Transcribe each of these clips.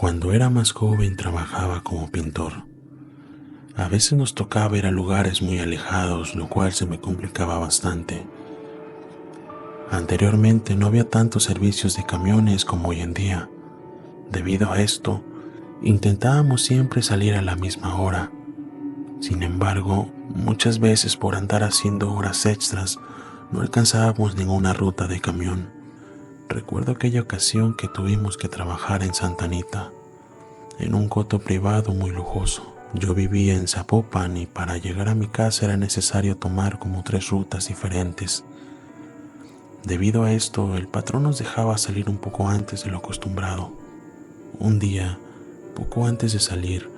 Cuando era más joven trabajaba como pintor. A veces nos tocaba ir a lugares muy alejados, lo cual se me complicaba bastante. Anteriormente no había tantos servicios de camiones como hoy en día. Debido a esto, intentábamos siempre salir a la misma hora. Sin embargo, muchas veces por andar haciendo horas extras, no alcanzábamos ninguna ruta de camión. Recuerdo aquella ocasión que tuvimos que trabajar en Santa Anita, en un coto privado muy lujoso. Yo vivía en Zapopan y para llegar a mi casa era necesario tomar como 3 rutas diferentes. Debido a esto, el patrón nos dejaba salir un poco antes de lo acostumbrado. Un día, poco antes de salir,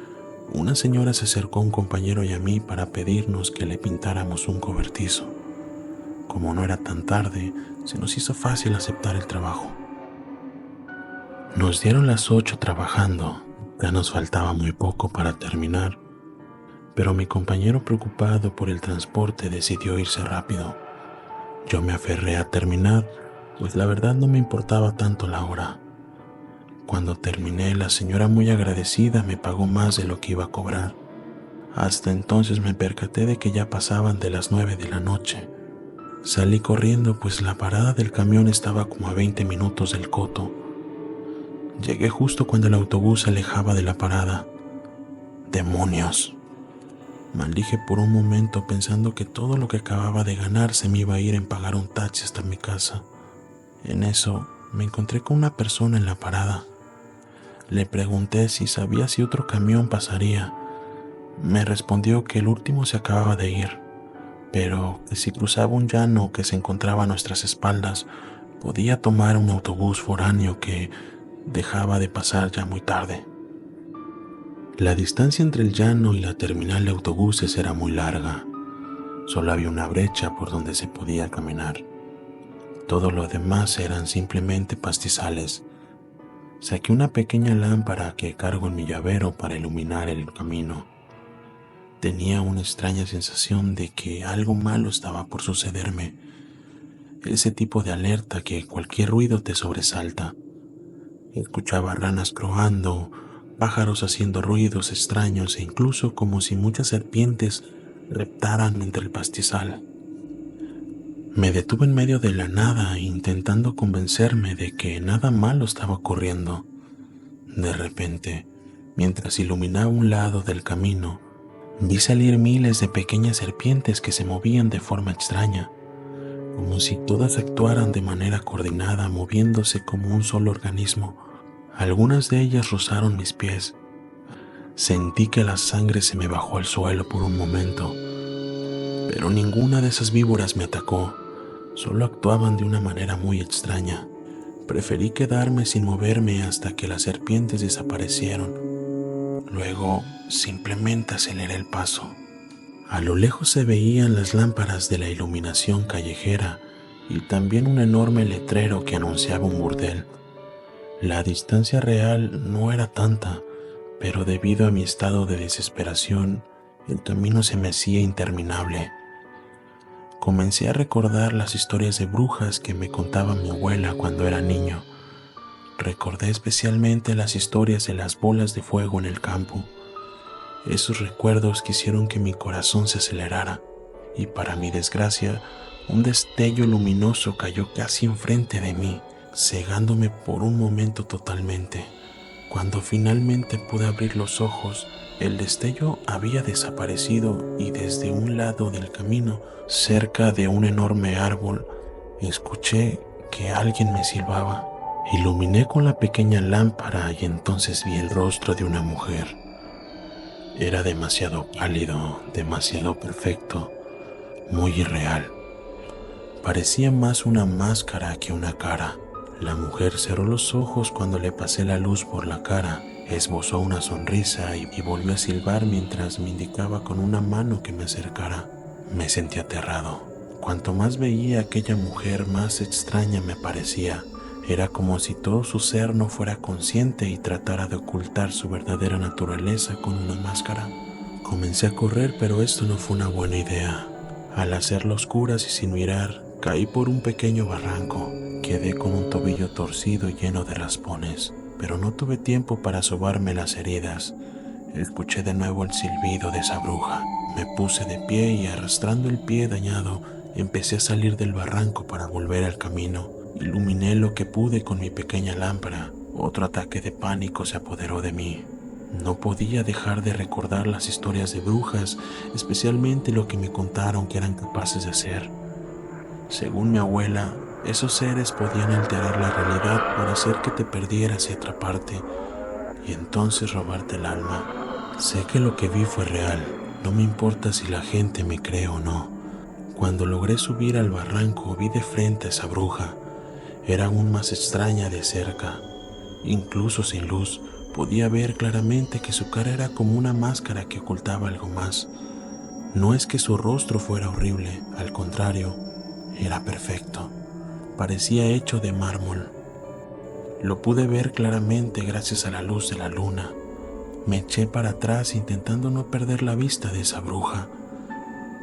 una señora se acercó a un compañero y a mí para pedirnos que le pintáramos un cobertizo. Como no era tan tarde, se nos hizo fácil aceptar el trabajo. Nos dieron las 8 trabajando, ya nos faltaba muy poco para terminar, pero mi compañero, preocupado por el transporte, decidió irse rápido. Yo me aferré a terminar, pues la verdad no me importaba tanto la hora. Cuando terminé, la señora, muy agradecida, me pagó más de lo que iba a cobrar. Hasta entonces me percaté de que ya pasaban de las 9 de la noche. Salí corriendo, pues la parada del camión estaba como a 20 minutos del coto. Llegué justo cuando el autobús se alejaba de la parada. ¡Demonios! Maldije por un momento, pensando que todo lo que acababa de ganar se me iba a ir en pagar un taxi hasta mi casa. En eso me encontré con una persona en la parada. Le pregunté si sabía si otro camión pasaría. Me respondió que el último se acababa de ir, pero que si cruzaba un llano que se encontraba a nuestras espaldas, podía tomar un autobús foráneo que dejaba de pasar ya muy tarde. La distancia entre el llano y la terminal de autobuses era muy larga. Solo había una brecha por donde se podía caminar. Todo lo demás eran simplemente pastizales. Saqué una pequeña lámpara que cargo en mi llavero para iluminar el camino. Tenía una extraña sensación de que algo malo estaba por sucederme. Ese tipo de alerta que cualquier ruido te sobresalta. Escuchaba ranas croando, pájaros haciendo ruidos extraños e incluso como si muchas serpientes reptaran entre el pastizal. Me detuve en medio de la nada, intentando convencerme de que nada malo estaba ocurriendo. De repente, mientras iluminaba un lado del camino, vi salir miles de pequeñas serpientes que se movían de forma extraña, como si todas actuaran de manera coordinada, moviéndose como un solo organismo. Algunas de ellas rozaron mis pies. Sentí que la sangre se me bajó al suelo por un momento, pero ninguna de esas víboras me atacó, solo actuaban de una manera muy extraña. Preferí quedarme sin moverme hasta que las serpientes desaparecieron. Luego simplemente aceleré el paso. A lo lejos se veían las lámparas de la iluminación callejera y también un enorme letrero que anunciaba un burdel. La distancia real no era tanta, pero debido a mi estado de desesperación, el camino se me hacía interminable. Comencé a recordar las historias de brujas que me contaba mi abuela cuando era niño. Recordé especialmente las historias de las bolas de fuego en el campo. Esos recuerdos hicieron que mi corazón se acelerara, y para mi desgracia, un destello luminoso cayó casi enfrente de mí, cegándome por un momento totalmente. Cuando finalmente pude abrir los ojos, el destello había desaparecido y desde un lado del camino, cerca de un enorme árbol, escuché que alguien me silbaba. Iluminé con la pequeña lámpara y entonces vi el rostro de una mujer. Era demasiado pálido, demasiado perfecto, muy irreal. Parecía más una máscara que una cara. La mujer cerró los ojos cuando le pasé la luz por la cara, esbozó una sonrisa y volvió a silbar mientras me indicaba con una mano que me acercara. Me sentí aterrado. Cuanto más veía a aquella mujer, más extraña me parecía. Era como si todo su ser no fuera consciente y tratara de ocultar su verdadera naturaleza con una máscara. Comencé a correr, pero esto no fue una buena idea. Al hacerlo a oscuras y sin mirar, caí por un pequeño barranco. Quedé con un tobillo torcido y lleno de raspones. pero no tuve tiempo para sobarme las heridas. Escuché de nuevo el silbido de esa bruja. Me puse de pie y arrastrando el pie dañado, empecé a salir del barranco para volver al camino. Iluminé lo que pude con mi pequeña lámpara. Otro ataque de pánico se apoderó de mí. No podía dejar de recordar las historias de brujas, especialmente lo que me contaron que eran capaces de hacer. Según mi abuela, esos seres podían alterar la realidad para hacer que te perdieras y atraparte, y entonces robarte el alma. Sé que lo que vi fue real, no me importa si la gente me cree o no. Cuando logré subir al barranco vi de frente a esa bruja. Era aún más extraña de cerca. Incluso sin luz, podía ver claramente que su cara era como una máscara que ocultaba algo más. No es que su rostro fuera horrible, al contrario, era perfecto. Parecía hecho de mármol. Lo pude ver claramente gracias a la luz de la luna. Me eché para atrás intentando no perder la vista de esa bruja.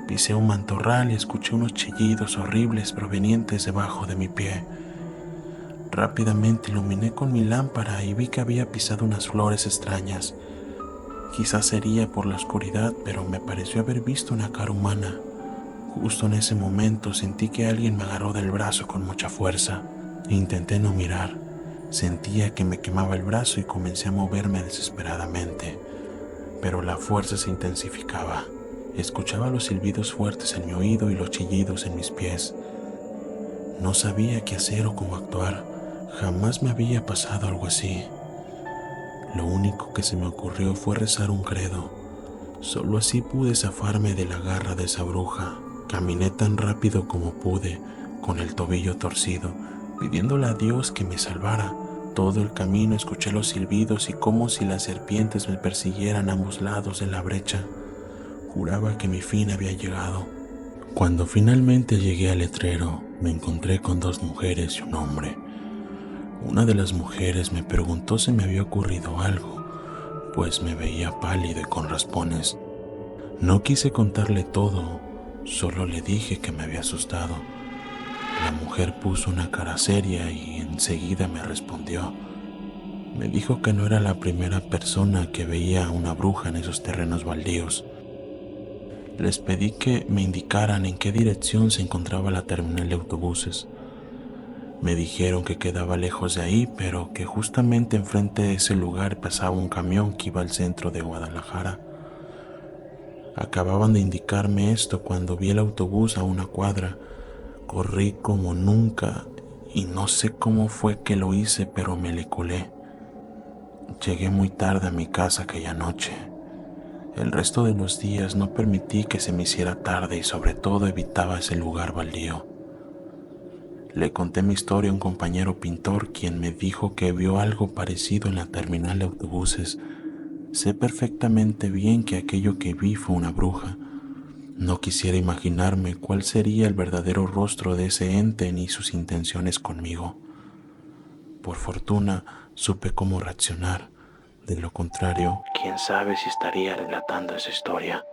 Pisé un matorral y escuché unos chillidos horribles provenientes debajo de mi pie. Rápidamente iluminé con mi lámpara y vi que había pisado unas flores extrañas. Quizás sería por la oscuridad, pero me pareció haber visto una cara humana. Justo en ese momento sentí que alguien me agarró del brazo con mucha fuerza. Intenté no mirar. Sentía que me quemaba el brazo y comencé a moverme desesperadamente, pero la fuerza se intensificaba. Escuchaba los silbidos fuertes en mi oído y los chillidos en mis pies. No sabía qué hacer o cómo actuar. Jamás me había pasado algo así. Lo único que se me ocurrió fue rezar un credo. Solo así pude zafarme de la garra de esa bruja. Caminé tan rápido como pude, con el tobillo torcido, pidiéndole a Dios que me salvara. Todo el camino escuché los silbidos y como si las serpientes me persiguieran a ambos lados de la brecha. Juraba que mi fin había llegado. Cuando finalmente llegué al letrero, me encontré con dos mujeres y un hombre. Una de las mujeres me preguntó si me había ocurrido algo, pues me veía pálido y con raspones. No quise contarle todo, solo le dije que me había asustado. La mujer puso una cara seria y enseguida me respondió. Me dijo que no era la primera persona que veía a una bruja en esos terrenos baldíos. Les pedí que me indicaran en qué dirección se encontraba la terminal de autobuses. Me dijeron que quedaba lejos de ahí, pero que justamente enfrente de ese lugar pasaba un camión que iba al centro de Guadalajara. Acababan de indicarme esto cuando vi el autobús a una cuadra. Corrí como nunca y no sé cómo fue que lo hice, pero me le colé. Llegué muy tarde a mi casa aquella noche. El resto de los días no permití que se me hiciera tarde y sobre todo evitaba ese lugar baldío. Le conté mi historia a un compañero pintor, quien me dijo que vio algo parecido en la terminal de autobuses. Sé perfectamente bien que aquello que vi fue una bruja. No quisiera imaginarme cuál sería el verdadero rostro de ese ente ni sus intenciones conmigo. Por fortuna, supe cómo reaccionar. De lo contrario, quién sabe si estaría relatando esa historia.